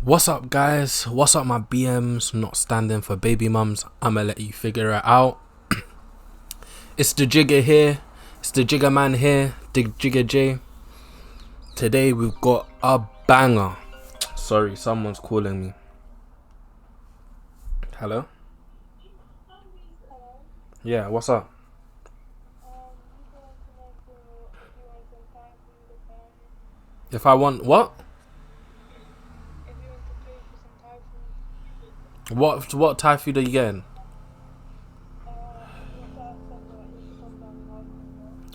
What's up, guys? What's up, my BMs? Not standing for baby mums. I'ma let you figure it out. It's the Jigger here. It's the Jigger man here. The Jigger J. Today we've got a banger. Sorry, someone's calling me. Hello? Yeah, what's up? If I want what? What Thai food are you getting?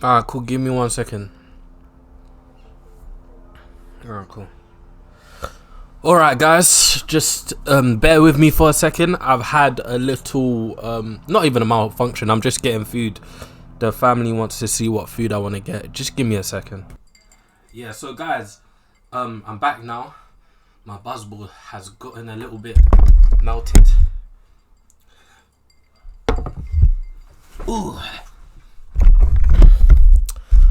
Alright, cool. Give me 1 second. Alright, cool. Alright, guys, just bear with me for a second. I've had a little, not even a malfunction. I'm just getting food. The family wants to see what food I want to get. Just give me a second. Yeah, so guys, I'm back now. My buzzball has gotten a little bit melted. Ooh.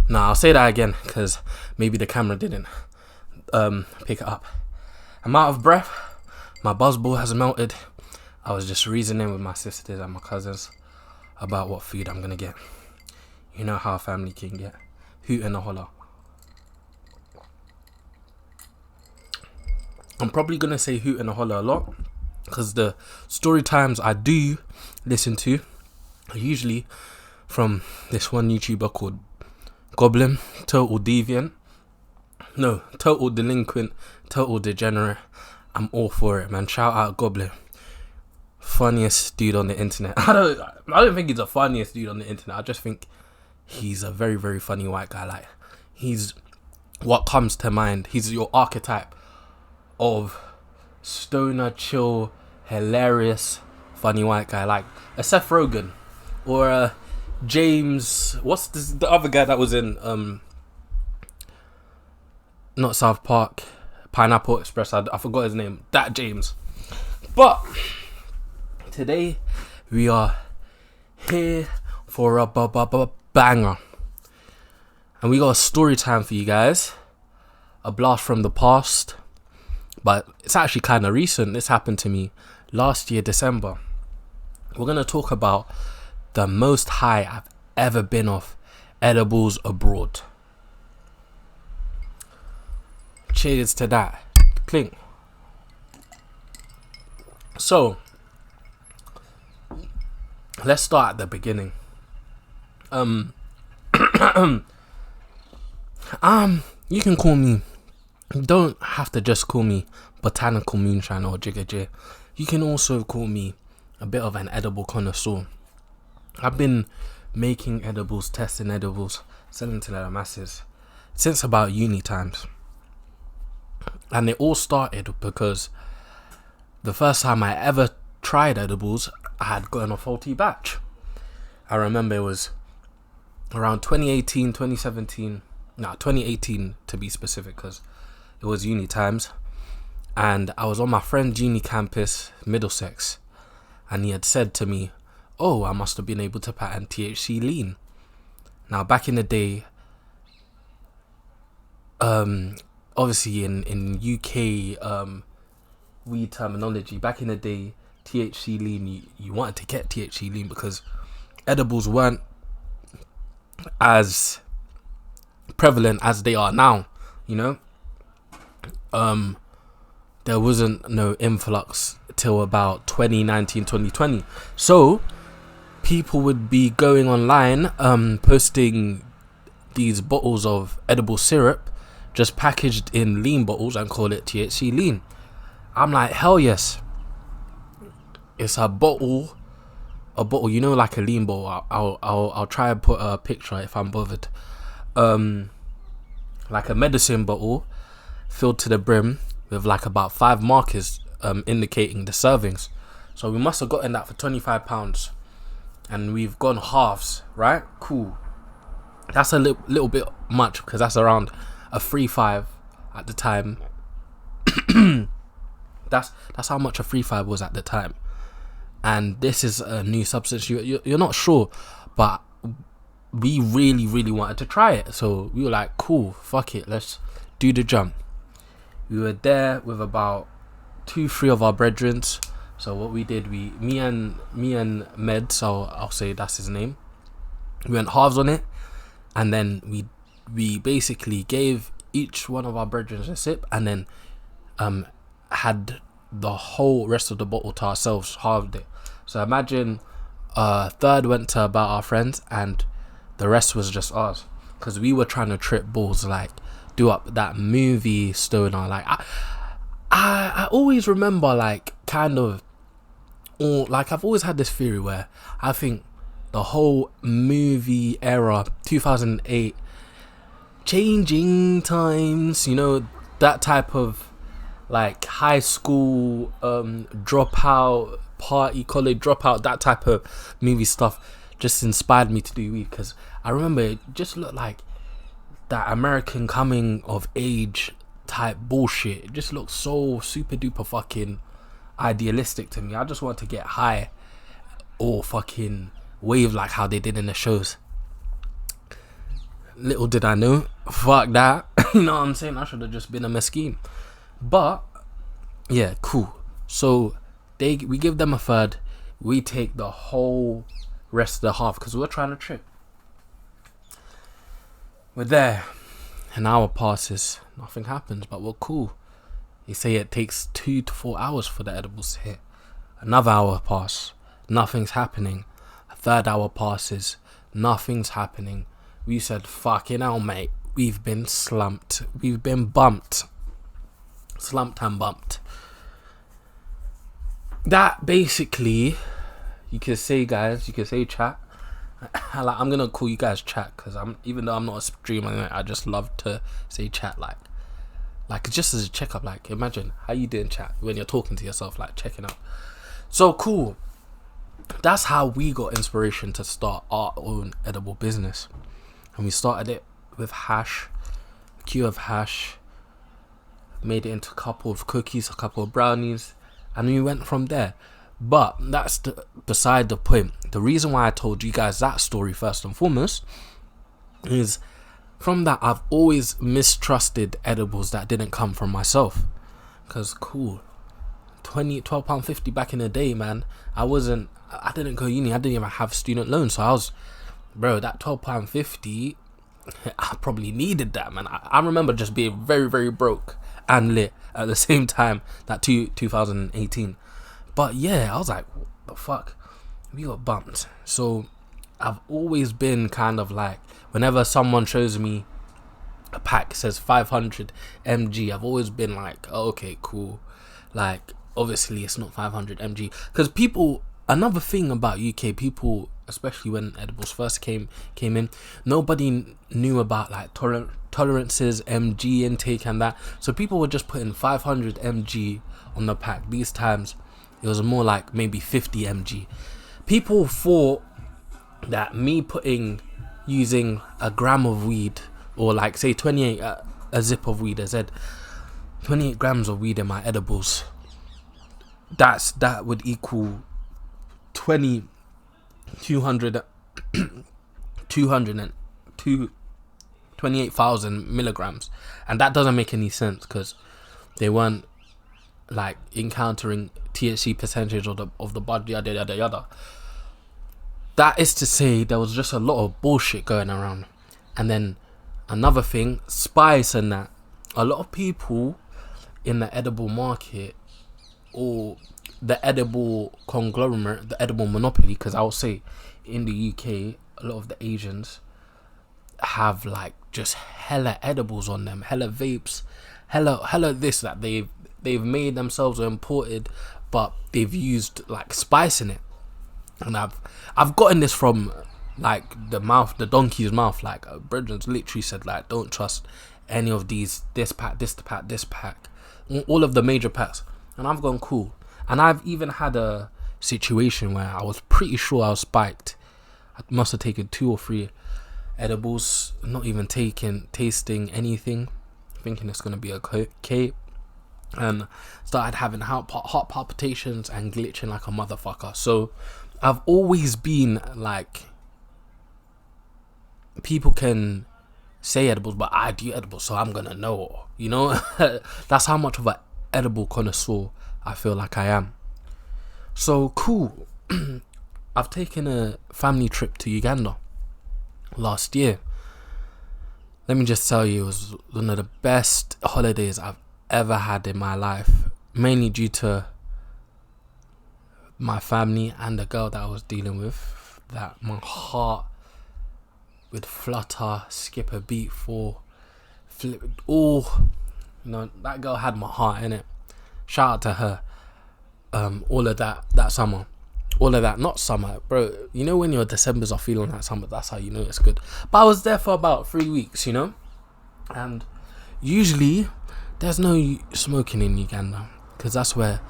Nah, I'll say that again because maybe the camera didn't pick it up. I'm out of breath. My buzzball has melted. I was just reasoning with my sisters and my cousins about what food I'm gonna get. You know how a family can get. Hoot and a holler. I'm probably gonna say hoot and a holler a lot because the story times I do listen to are usually from this one YouTuber called Goblin, Total Deviant. No, Total Delinquent, Total Degenerate. I'm all for it, man. Shout out Goblin. Funniest dude on the internet. I don't think he's the funniest dude on the internet. I just think he's a very, very funny white guy. Like, he's what comes to mind. He's your archetype of stoner, chill, hilarious, funny white guy. Like a Seth Rogen or a James. What's this, the other guy that was in not South Park, Pineapple Express? I forgot his name. That James. But today we are here for a banger, and we got a story time for you guys. A blast from the past, but it's actually kind of recent. This happened to me last year, December. We're gonna talk about the most high I've ever been off edibles abroad. Cheers to that. Clink. So, let's start at the beginning. You can call me. You don't have to just call me Botanical Moonshine or Jigger J. You can also call me a bit of an edible connoisseur. I've been making edibles, testing edibles, selling to the masses since about uni times. And it all started because the first time I ever tried edibles, I had gotten a faulty batch. I remember it was around 2018, 2017, 2018 to be specific, because it was uni times, and I was on my friend's uni campus, Middlesex, and he had said to me, "Oh, I must have been able to patent THC lean." Now, back in the day, obviously in UK weed terminology, back in the day, THC lean, you wanted to get THC lean because edibles weren't as prevalent as they are now, you know. There wasn't no influx till about 2019, 2020. So people would be going online, posting these bottles of edible syrup just packaged in lean bottles and call it THC lean. I'm like, hell yes. It's a bottle, you know, like a lean bottle. I'll try and put a picture if I'm bothered. Like a medicine bottle filled to the brim with like about 5 markers indicating the servings. So we must have gotten that for £25, and we've gone halves, right? Cool. That's a little bit much because that's around a 3.5 at the time. That's how much a 3.5 was at the time. And this is a new substance. You're not sure, but we really, really wanted to try it. So we were like, cool, fuck it, let's do the jump. We were there with about 2-3 of our brethrens. So what we did, me and Meds, I'll say that's his name. We went halves on it, and then we basically gave each one of our brethren a sip, and then had the whole rest of the bottle to ourselves, halved it. So imagine a third went to about our friends, and the rest was just ours, because we were trying to trip balls, like do up that movie stoner. Like I always remember, like, kind of, or like I've always had this theory where I think the whole movie era, 2008, changing times, you know, that type of like high school dropout, party, college dropout, that type of movie stuff just inspired me to do weed, because I remember it just looked like that American coming of age type bullshit. It just looked so super duper fucking idealistic to me. I just want to get high or fucking wave like how they did in the shows. Little did I know, fuck that. You know what I'm saying? I should have just been a mesquite. But yeah, cool. So we give them a third, we take the whole rest of the half, because we're trying to trip. We're there, an hour passes, nothing happens, but we're cool. They say it takes 2 to 4 hours for the edibles to hit. Another hour passes, nothing's happening. A third hour passes, nothing's happening. We said, fucking hell, mate, we've been slumped, we've been bumped. Slumped and bumped. That basically, you can say, guys, you can say chat. Like, I'm gonna call you guys chat, because even though I'm not a streamer, I just love to say chat, like just as a checkup. Like, imagine how you doing, chat, when you're talking to yourself, like checking out. So cool. That's how we got inspiration to start our own edible business, and we started it with hash, a cue of hash, made it into a couple of cookies, a couple of brownies, and we went from there. But that's beside the point. The reason why I told you guys that story first and foremost is from that I've always mistrusted edibles that didn't come from myself. Because cool, £12.50 back in the day, man. I didn't go uni, I didn't even have student loans. So I was, bro, that £12.50, I probably needed that, man. I remember just being very, very broke and lit at the same time, that 2018. But yeah, I was like, what the fuck? We got bumped. So I've always been kind of like, whenever someone shows me a pack says 500 mg, I've always been like, oh, okay, cool. Like, obviously it's not 500 mg. Because people, another thing about UK people, especially when edibles first came in, nobody knew about like tolerances, mg intake and that. So people were just putting 500 mg on the pack. These times it was more like maybe 50 mg. People thought that me using a gram of weed, or like say 28, a zip of weed, I said 28 grams of weed in my edibles, that would equal 28,000 milligrams, and that doesn't make any sense, because they weren't like encountering THC percentage of the bud, yada yada yada. That is to say, there was just a lot of bullshit going around. And then another thing, spice and that. A lot of people in the edible market, or the edible conglomerate, the edible monopoly, because I would say in the UK, a lot of the Asians have like just hella edibles on them, hella vapes, hella this, that they've made themselves or imported, but they've used like spice in it. And I've gotten this from like the donkey's mouth. Like Brethren's literally said, like, don't trust any of these, this pack, all of the major packs. And I've gone cool. And I've even had a situation where I was pretty sure I was spiked. I must have taken 2 or 3 edibles, not even tasting anything, thinking it's gonna be okay, and started having heart palpitations and glitching like a motherfucker. So I've always been like, people can say edibles, but I do edibles, so I'm gonna know, you know. That's how much of a edible connoisseur I feel like I am. So cool. I've taken a family trip to Uganda last year. Let me just tell you, it was one of the best holidays I've ever had in my life. Mainly due to my family and the girl that I was dealing with. That my heart would flutter, skip a beat for, flip, all. You know, that girl had my heart in it. Shout out to her. All of that summer. All of that, not summer, bro. You know when your Decembers are feeling like summer, that's how you know it's good. But I was there for about 3 weeks, you know. And usually there's no smoking in Uganda because that's where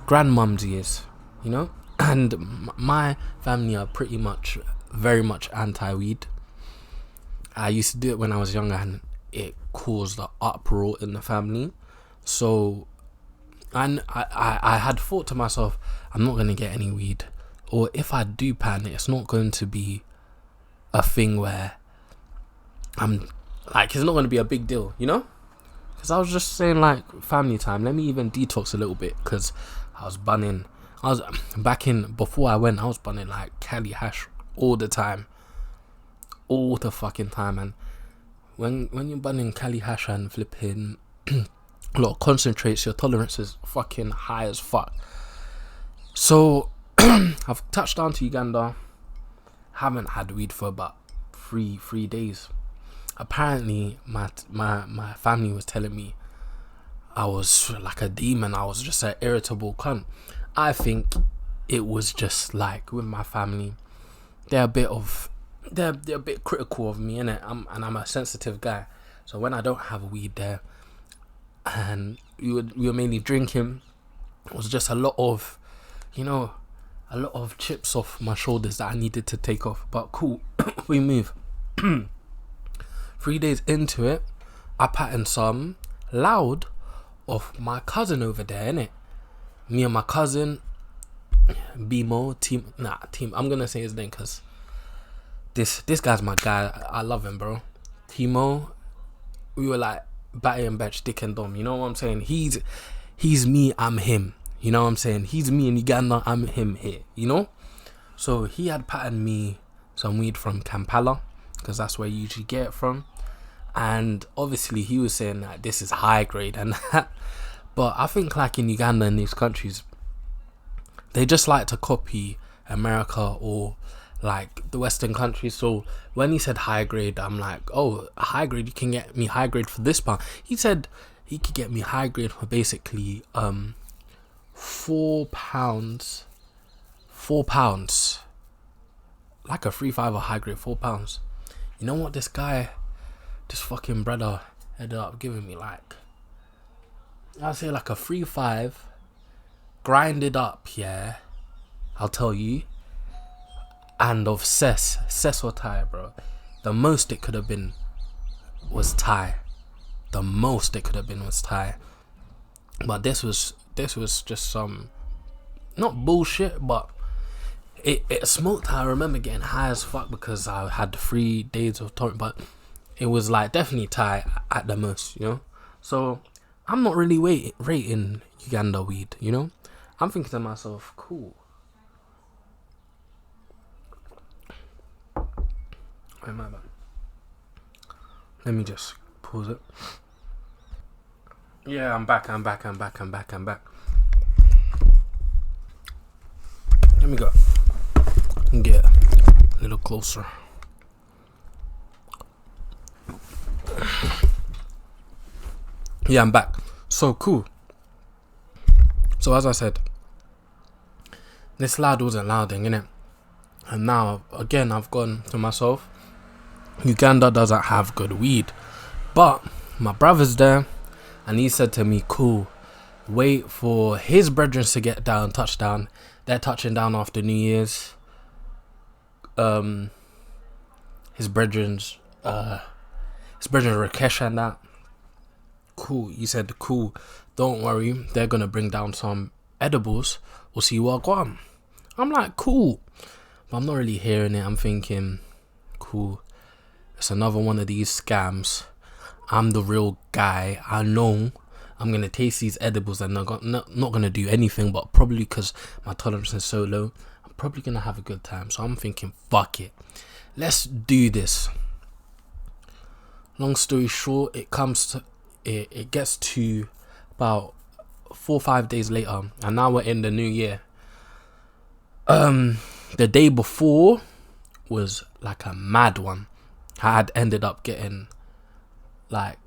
grandmumsy is, you know. And my family are pretty much, very much anti-weed. I used to do it when I was younger, and it caused an uproar in the family. So, and I had thought to myself, I'm not gonna get any weed, or if I do pan it, it's not going to be a thing where I'm like, it's not going to be a big deal, you know? Because I was just saying, like, family time, let me even detox a little bit, because I was bunning. I was back in, before I went, I was bunning like Cali hash all the time. All the fucking time. And when you're bunning Cali hash and flipping a lot of concentrates, your tolerance is fucking high as fuck. So I've touched down to Uganda. Haven't had weed for about three days. Apparently my family was telling me I was like a demon. I was just an irritable cunt. I think it was just like with my family, they're a bit critical of me, innit? I'm a sensitive guy. So when I don't have weed there, and we were mainly drinking, it was just a lot of, you know, a lot of chips off my shoulders that I needed to take off. But cool, we move. 3 days into it, I patterned some loud of my cousin over there, innit? Me and my cousin, Team. I'm gonna say his name because this guy's my guy. I love him, bro. Timo, we were like Batty and Betch, Dick and Dom. You know what I'm saying? He's me, I'm him. You know what I'm saying? He's me in Uganda, I'm him here. You know? So he had patterned me some weed from Kampala, because that's where you usually get it from. And obviously he was saying that this is high grade and that. But I think like in Uganda and these countries, they just like to copy America or like the Western countries. So when he said high grade, I'm like, oh, high grade, you can get me high grade for this pound. He said he could get me high grade for basically 4 pounds. 4 pounds. Like a 3-5 or high grade, 4 pounds. You know what this fucking brother ended up giving me? Like, I'd say like a 3-5 grinded up, yeah, I'll tell you, and of cess or Thai, bro. The most it could have been was Thai. The most it could have been was Thai. But this was just some, not bullshit, but it smoked. I remember getting high as fuck because I had 3 days of torrent, but it was like definitely Thai at the most, you know. So I'm not really rating Uganda weed, you know. I'm thinking to myself, cool. Wait, my bad. Let me just pause it. Yeah, I'm back. Let me go. Get a little closer. Yeah, I'm back. So cool. So as I said, this loud wasn't louding, innit? And now again I've gone to myself, Uganda doesn't have good weed. But my brother's there and he said to me, cool, wait for his brethren to get down, touchdown. They're touching down after New Year's. His brethren's Rakesh and that. Cool. He said, cool, don't worry, they're gonna bring down some edibles. We'll see what I got. I'm like, cool. But I'm not really hearing it. I'm thinking, cool, it's another one of these scams. I'm the real guy. I know I'm gonna taste these edibles and not gonna do anything, but probably because my tolerance is so low, I'm probably gonna have a good time. So I'm thinking, fuck it, let's do this. Long story short, it gets to about 4 or 5 days later, and now we're in the new year. The day before was like a mad one. I had ended up getting like,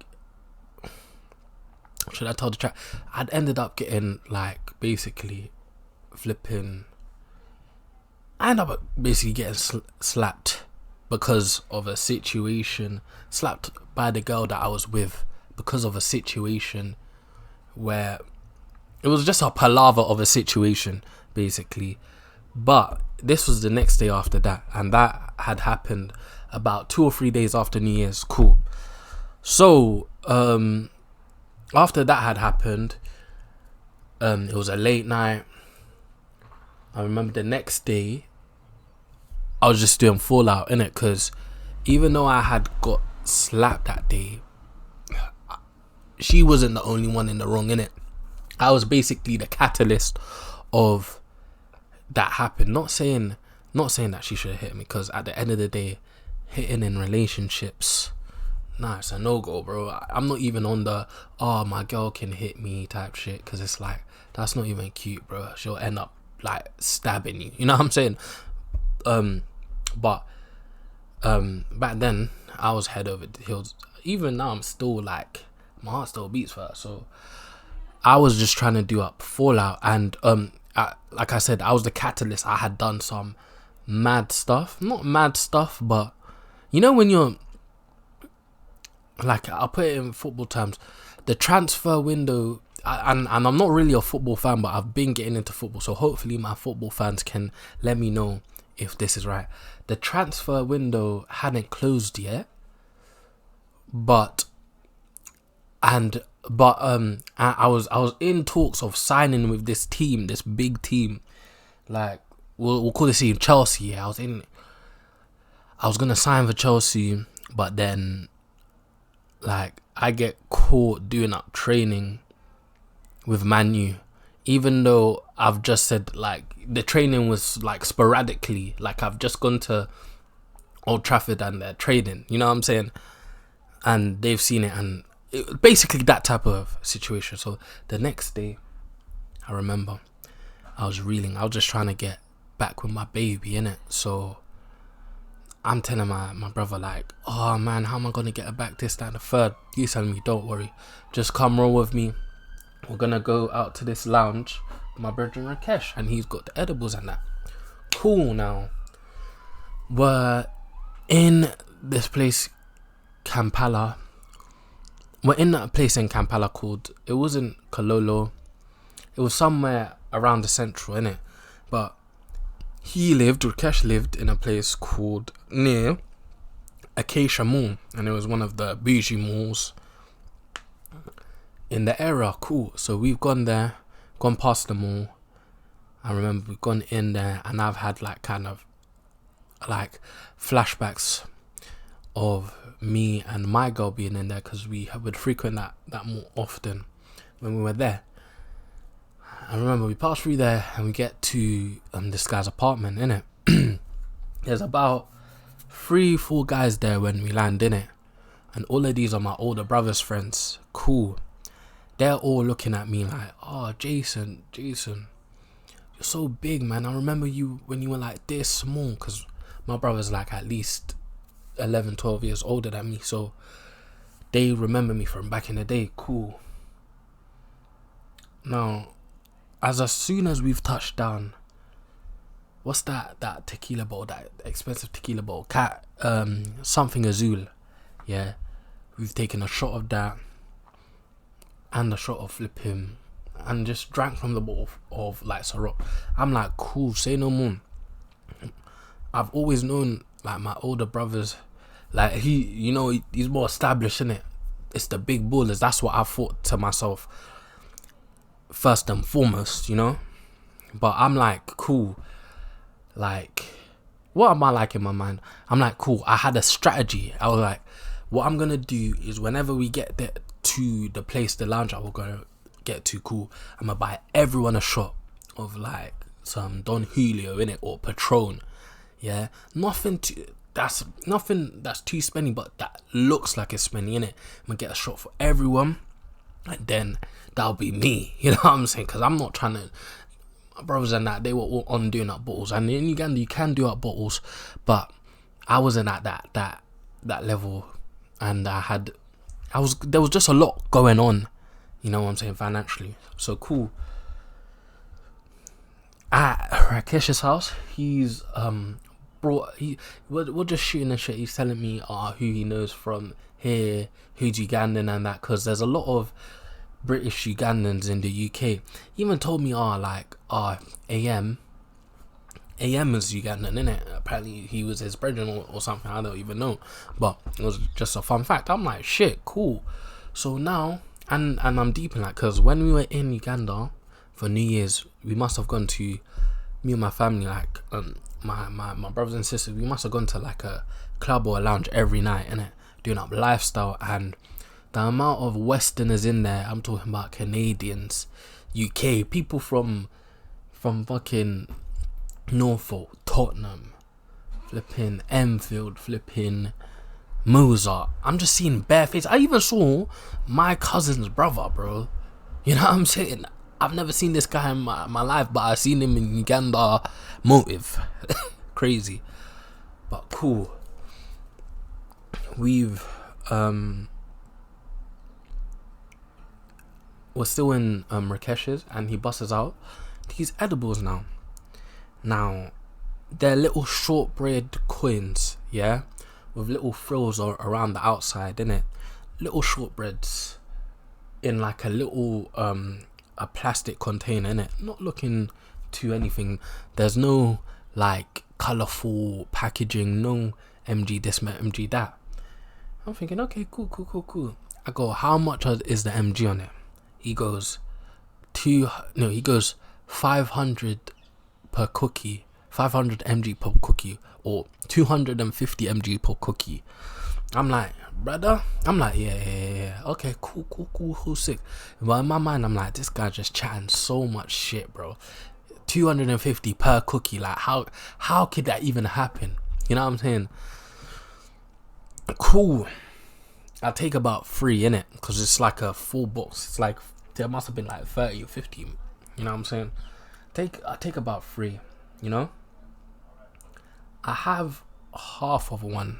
should I tell the chat? I'd ended up getting like basically flipping. I ended up basically getting slapped because of a situation. Slapped by the girl that I was with because of a situation where it was just a palaver of a situation, basically. But this was the next day after that, and that had happened about 2 or 3 days after New Year's. Cool. So after that had happened, it was a late night. I remember the next day I was just doing Fallout, innit? Because even though I had got slapped that day, she wasn't the only one in the wrong, innit? I was basically the catalyst of that happened. Not saying that she should have hit me, because at the end of the day, hitting in relationships, nah, it's a no-go, bro. I'm not even on the, oh, my girl can hit me type shit, because it's like, that's not even cute, bro. She'll end up like stabbing you, you know what I'm saying? But back then I was head over heels. Even now I'm still like, my heart still beats for her. So I was just trying to do up Fallout, and like I said, I was the catalyst. I had done some mad stuff, not mad stuff, but you know when you're like, I'll put it in football terms, the transfer window, and I'm not really a football fan, but I've been getting into football, so hopefully my football fans can let me know if this is right. The transfer window hadn't closed yet, but I was in talks of signing with this team, this big team, like we'll call this team Chelsea. Yeah, I was gonna sign for Chelsea, but then like I get caught doing up training with Man U, even though I've just said like the training was like sporadically, like I've just gone to Old Trafford and they're training, you know what I'm saying, and they've seen it, and basically that type of situation. So the next day, I remember I was reeling. I was just trying to get back with my baby, innit? So I'm telling my brother like, oh man, how am I gonna get her back, this, that and the third? He's telling me, don't worry, just come roll with me. We're gonna go out to this lounge, my brother Rakesh, and he's got the edibles and that. Cool. Now we're in this place, Kampala. We're in a place in Kampala called, it wasn't Kololo, it was somewhere around the central, innit? But Rakesh lived in a place called near Acacia Mall, and it was one of the bougie malls in the area. Cool. So we've gone there, gone past the mall. I remember we've gone in there, and I've had like kind of like flashbacks of me and my girl being in there, because we would frequent that more often when we were there. I remember we passed through there and we get to this guy's apartment, innit? There's about 3-4 guys there when we land in it, and all of these are my older brother's friends. Cool. They're all looking at me like, oh, Jason, you're so big, man. I remember you when you were like this small, because my brother's like at least 11, 12 years older than me, so they remember me from back in the day. Cool. Now, as soon as we've touched down, what's that tequila bottle, that expensive tequila bottle, something Azul, yeah, we've taken a shot of that and a shot of flipping, and just drank from the bottle of like Ciroc. I'm like, cool, say no more. I've always known like my older brothers, like he's more established, innit? It's the big ballers. That's what I thought to myself first and foremost, you know. But I'm like, cool. Like, what am I like in my mind? I'm like, cool. I had a strategy. I was like, what I'm gonna do is whenever we get there to the place, the lounge that we're gonna get to, cool, I'm gonna buy everyone a shot of like some Don Julio in it, or Patron. Yeah, nothing that's too spenny, but that looks like it's spenny in it. I'm gonna get a shot for everyone, and then that'll be me. You know what I'm saying? Because I'm not trying to. My brothers and that, they were all on doing up bottles, and in Uganda you can do up bottles, but I wasn't at that level, and there was just a lot going on. You know what I'm saying, financially. So cool. At Rakesh's house, he's we're just shooting the shit. He's telling me who he knows from here, who's Ugandan and that, because there's a lot of British Ugandans in the UK. He even told me AM is Ugandan, innit? Apparently he was his brethren or something, I don't even know, but it was just a fun fact. I'm like, shit, cool. So now, and I'm deep in that, because when we were in Uganda for New Year's, we must have gone to, me and my family, like my brothers and sisters, we must have gone to like a club or a lounge every night, innit? Doing up lifestyle. And the amount of Westerners in there, I'm talking about Canadians, UK, people from fucking Norfolk, Tottenham, flipping Enfield, flipping Mozart. I'm just seeing bare faces. I even saw my cousin's brother, bro. You know what I'm saying? I've never seen this guy in my life, but I've seen him in Uganda. Motive. Crazy. But cool. We're still in Rakesh's, and he busts out these edibles now. Now, they're little shortbread coins, yeah, with little frills around the outside, innit? Little shortbreads in like a little a plastic container, innit? Not looking to anything. There's no like colourful packaging, no MG this, MG that. I'm thinking, okay, cool. I go, how much is the MG on it? He goes, 500 per cookie, 500 mg per cookie, or 250 mg per cookie. I'm like, brother, yeah, okay, cool, sick. But in my mind, I'm like, this guy just chatting so much shit, bro. 250 per cookie, like how could that even happen? You know what I'm saying? Cool. I take about 3 in it, because it's like a full box. It's like, there must have been like 30 or 50. You know what I'm saying? I take about 3. You know, I have half of one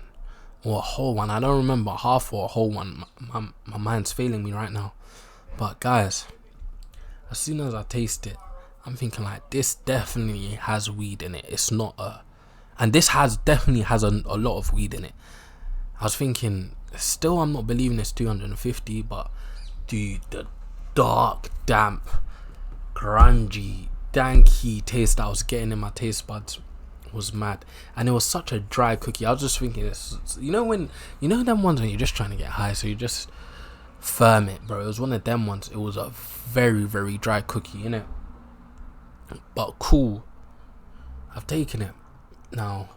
or a whole one. I don't remember, half or a whole one. My mind's failing me right now. But guys, as soon as I taste it, I'm thinking like, this definitely has weed in it. It's not and this definitely has a lot of weed in it. I was thinking, still I'm not believing it's 250, but dude, the dark, damp, grungy, danky taste that I was getting in my taste buds was mad. And it was such a dry cookie. I was just thinking, you know them ones when you're just trying to get high, so you just firm it, bro. It was one of them ones. It was a very, very dry cookie, innit? But cool, I've taken it. Now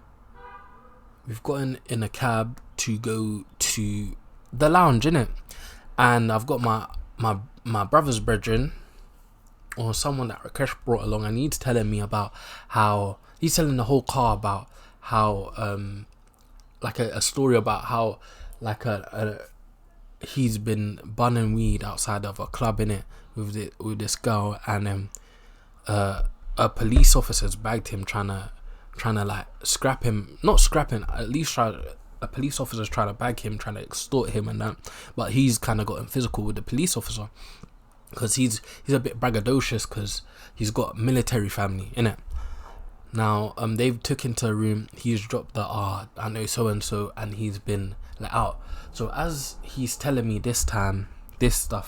we've gotten in a cab to go to the lounge, innit? And I've got my brother's brethren, or someone that Rakesh brought along, and he's telling me about how he's telling the whole car about how like a story about how like he's been bunning weed outside of a club, in it, with this girl, and a police officer's bagged him trying to like scrap him, not scrapping, at least a police officer's trying to bag him, trying to extort him and that, but he's kind of gotten physical with the police officer, because he's a bit braggadocious, because he's got military family, innit? Now they've took into a room, he's dropped the I know so and so, and he's been let out. So as he's telling me this stuff,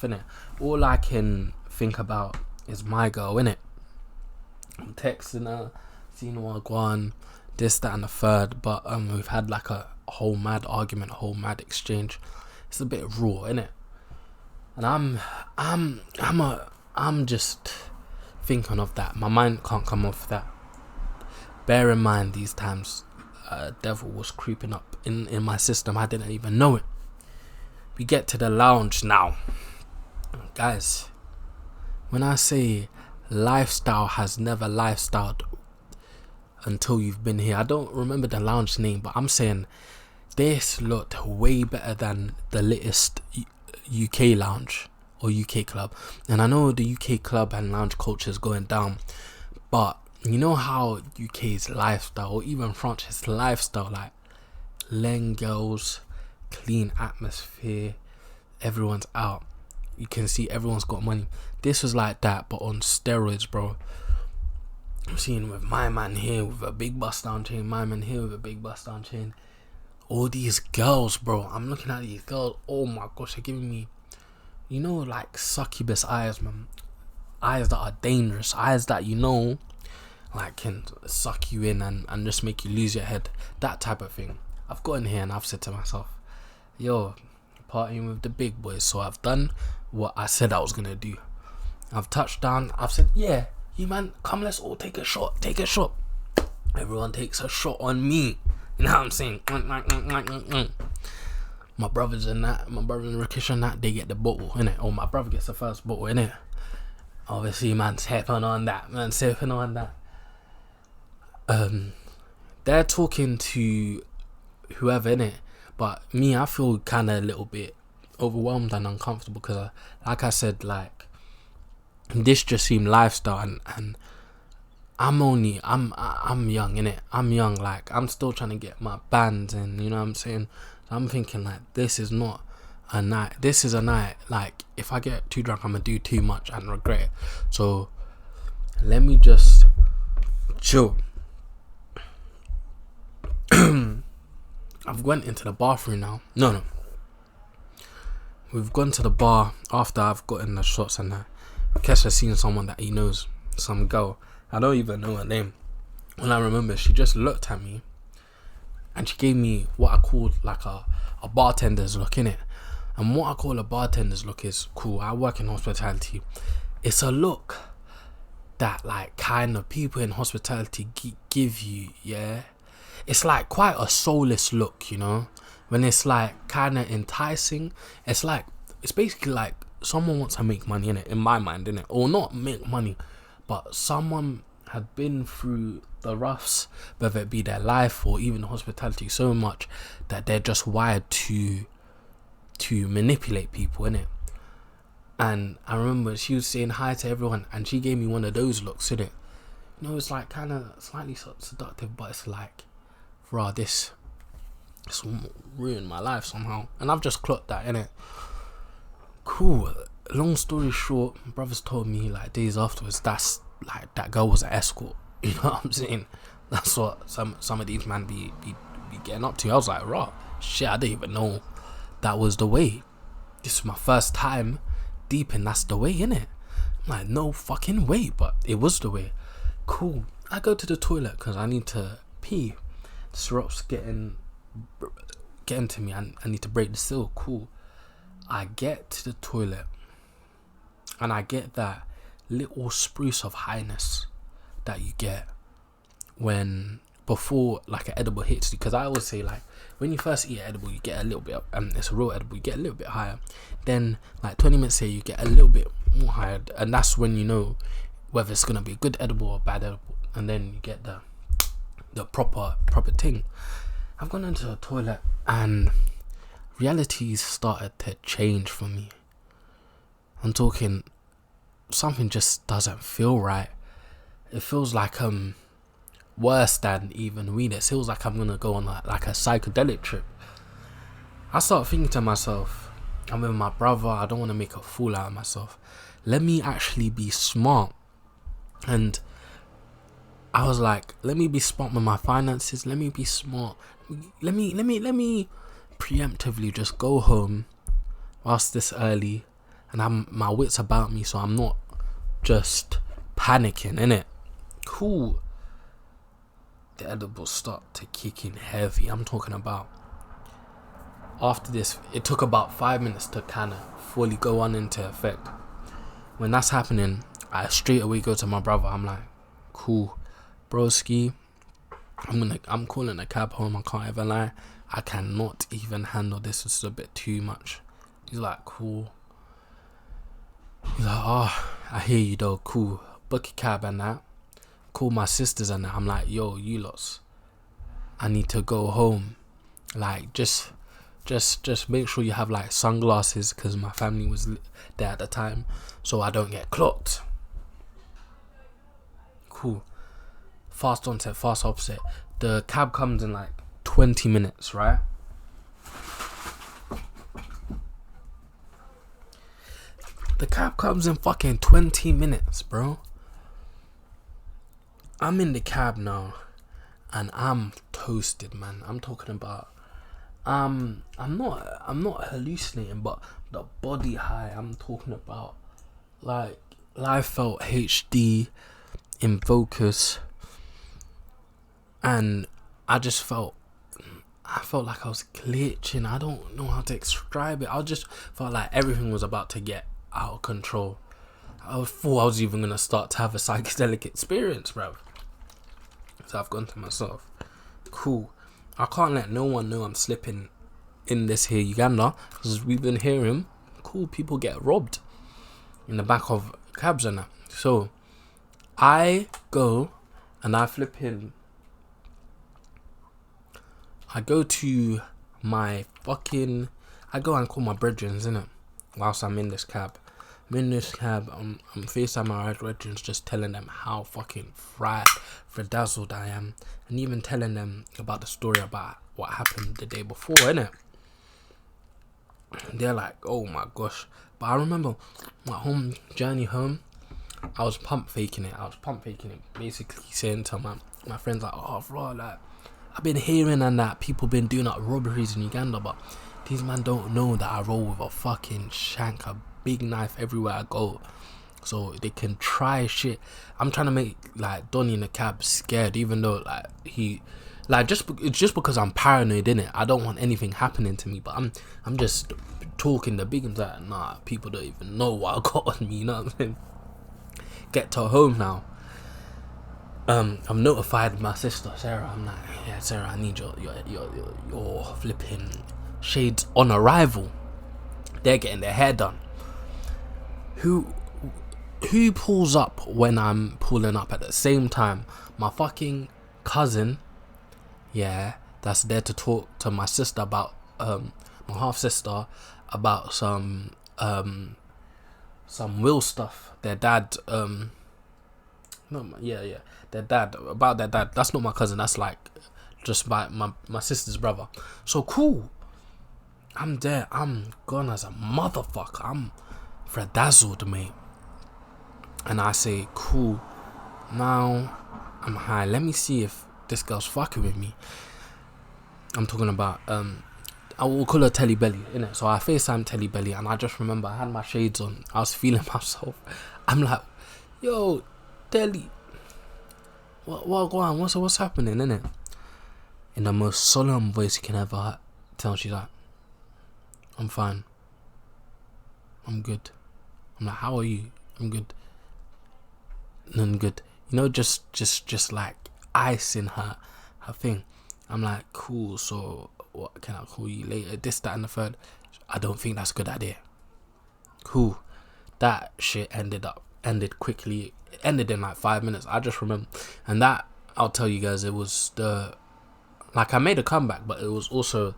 innit, all I can think about is my girl, innit? I'm texting her, seeing her go on, this, that and the third, but we've had like a whole mad argument, a whole mad exchange. It's a bit raw, innit? And I'm just thinking of that. My mind can't come off that. Bear in mind, these times devil was creeping up in my system. I didn't even know it. we get to the lounge now. Guys, when I say lifestyle has never lifestyled until you've been here, I don't remember the lounge name, but I'm saying this looked way better than the latest UK lounge or UK club. And I know the UK club and lounge culture is going down, but you know how UK's lifestyle, or even France's lifestyle, like len girls, clean atmosphere, everyone's out, you can see everyone's got money. This was like that, but on steroids, bro. I'm seeing with my man here with a big bust down chain, my man here with a big bust down chain. All these girls, bro. I'm looking at these girls. Oh my gosh, they're giving me, you know, like succubus eyes, man. Eyes that are dangerous. Eyes that, you know, like can suck you in and just make you lose your head. That type of thing. I've got in here and I've said to myself, yo, partying with the big boys. So I've done what I said I was going to do. I've touched down. I've said, yeah, you man, come, let's all take a shot. Take a shot. Everyone takes a shot on me. You know what I'm saying? My brothers and that, my brother and Rakesh and that, they get the bottle, innit? Or my brother gets the first bottle, innit? Obviously, man's sipping on that. Man's sipping on that. They're talking to whoever, innit? But me, I feel kind of a little bit overwhelmed and uncomfortable because, like I said, like, this just seemed lifestyle, and I'm young, innit? I'm young, like, I'm still trying to get my bands in, you know what I'm saying? So I'm thinking, like, this is not a night. This is a night, like, if I get too drunk, I'm gonna do too much and regret it. So, let me just chill. I've went into the bathroom now. No. We've gone to the bar after I've gotten the shots and that. Kesh has seen someone that he knows, some girl. I don't even know her name. When I remember, she just looked at me and she gave me what I called like a bartender's look, innit? And what I call a bartender's look is cool. I work in hospitality. It's a look that like kind of people in hospitality give you, yeah? It's like quite a soulless look, you know? When it's like kind of enticing. It's basically like someone wants to make money, innit? In my mind, innit? Or not make money, but someone had been through the roughs, whether it be their life or even hospitality, so much that they're just wired to manipulate people, innit? And I remember she was saying hi to everyone and she gave me one of those looks, innit? You know, it's like kind of slightly seductive, but it's like, rah, this ruined my life somehow. And I've just clocked that, innit? Cool. Long story short, my brothers told me like days afterwards, that's like that girl was an escort. You know what I'm saying? That's what some of these man be getting up to. I was like, rah, shit, I didn't even know that was the way. This is my first time deep in that's the way, innit? I'm like, no fucking way, but it was the way. Cool. I go to the toilet because I need to pee. The syrup's getting to me. I need to break the seal. Cool. I get to the toilet and I get that little spruce of highness that you get when before like an edible hits you, because I always say like when you first eat an edible you get a little bit it's a real edible, you get a little bit higher, then like 20 minutes later you get a little bit more higher, and that's when you know whether it's gonna be a good edible or a bad edible, and then you get the proper thing. I've gone into the toilet and realities started to change for me. I'm talking, something just doesn't feel right. It feels like worse than even weed. It feels like I'm gonna go on like a psychedelic trip. I start thinking to myself, I'm with my brother, I don't want to make a fool out of myself. Let me actually be smart. And I was like, let me be smart with my finances. Let me be smart. Let me preemptively just go home whilst this early, and my wits about me, so I'm not just panicking, innit? Cool. The edibles start to kick in heavy. I'm talking about after this, it took about 5 minutes to kind of fully go on into effect. When that's happening, I straight away go to my brother. I'm like, cool, broski, I'm calling a cab home. I can't even lie. I cannot even handle this. This is a bit too much. He's like, cool. He's like, oh, I hear you though, cool. Book a cab and that. Call my sisters and that. I'm like, yo, you lots, I need to go home. Like, just make sure you have like sunglasses, because my family was there at the time, so I don't get clocked. Cool. Fast onset, fast opposite. The cab comes in like 20 minutes, right? The cab comes in fucking 20 minutes, bro. I'm in the cab now, and I'm toasted, man. I'm talking about, I'm not hallucinating, but the body high. I'm talking about, like, live felt HD in focus, and I felt like I was glitching. I don't know how to describe it. I just felt like everything was about to get out of control. I thought I was even gonna start to have a psychedelic experience, bro. So I've gone to myself, cool, I can't let no one know I'm slipping in this here Uganda, because we've been hearing, cool, people get robbed in the back of cabs and that. So I go and I go to my fucking, I go and call my brethrens, innit, whilst I'm in this cab. I'm FaceTime my brethrens, just telling them how fucking frazzled I am, and even telling them about the story about what happened the day before, innit. They're like, oh my gosh. But I remember my journey home, I was pump faking it, basically saying to my friends, like, oh bro, like, I've been hearing and that people been doing like robberies in Uganda, but these man don't know that I roll with a fucking shank, a big knife everywhere I go, so they can try shit. I'm trying to make like Donnie in the cab scared, even though like he, like, it's just because I'm paranoid, innit. I don't want anything happening to me, but I'm just talking the big ones, like, nah, people don't even know what I got on me, you know what I'm saying? Get to home now. I've notified my sister Sarah. I'm like, yeah, Sarah, I need your flipping shades on arrival. They're getting their hair done. Who pulls up when I'm pulling up at the same time? My fucking cousin, yeah, that's there to talk to my sister about my half sister about some will stuff. Their dad their dad, about their dad. That's not my cousin, that's like just my sister's brother. So cool, I'm there, I'm gone as a motherfucker, I'm frazzled, mate. And I say, cool, now I'm high, let me see if this girl's fucking with me. I'm talking about I will call her Telly Belly, innit? So I FaceTime Telly Belly, and I just remember I had my shades on, I was feeling myself. I'm like, yo, Telly, what go on? What's happening, innit? In the most solemn voice you can ever tell, she's like, I'm fine, I'm good. I'm like, how are you? I'm good. None good. You know, just like ice in her thing. I'm like, cool, so what can I call you later? This, that, and the third. I don't think that's a good idea. Cool. That shit ended quickly. It ended in like 5 minutes. I just remember. And that, I'll tell you guys, it was like, I made a comeback, but it was also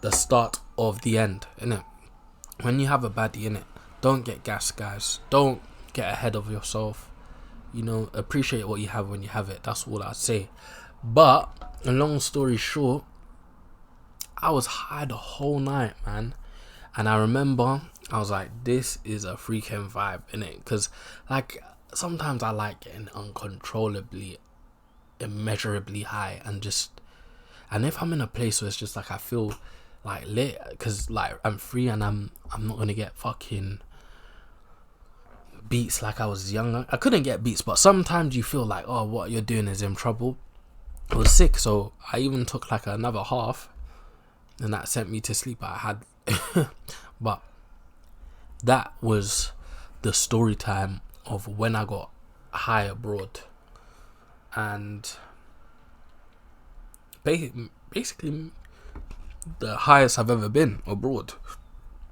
the start of the end, innit? When you have a baddie, innit, don't get gassed, guys. Don't get ahead of yourself. You know, appreciate what you have when you have it. That's all I say. But a long story short, I was high the whole night, man. And I remember I was like, this is a freaking vibe, innit? Because like sometimes I like getting uncontrollably, immeasurably high, and if I'm in a place where it's just like I feel like lit, because like I'm free and I'm not gonna get fucking beats like I was younger. I couldn't get beats, but sometimes you feel like, oh, what you're doing is in trouble. I was sick, so I even took like another half, and that sent me to sleep. I had but that was the story time of when I got high abroad. And basically the highest I've ever been abroad.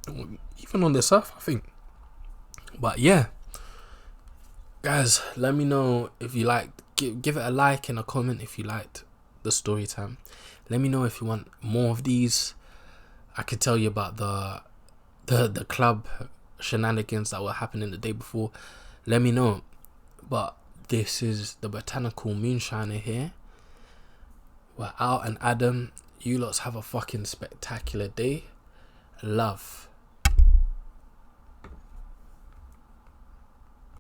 even on this earth, I think. But yeah, guys, let me know if you liked. Give it a like and a comment if you liked the story time. Let me know if you want more of these. I could tell you about the club shenanigans that were happening the day before. Let me know. But this is the Botanical Moonshiner here. We're out and Adam. You lots have a fucking spectacular day. Love.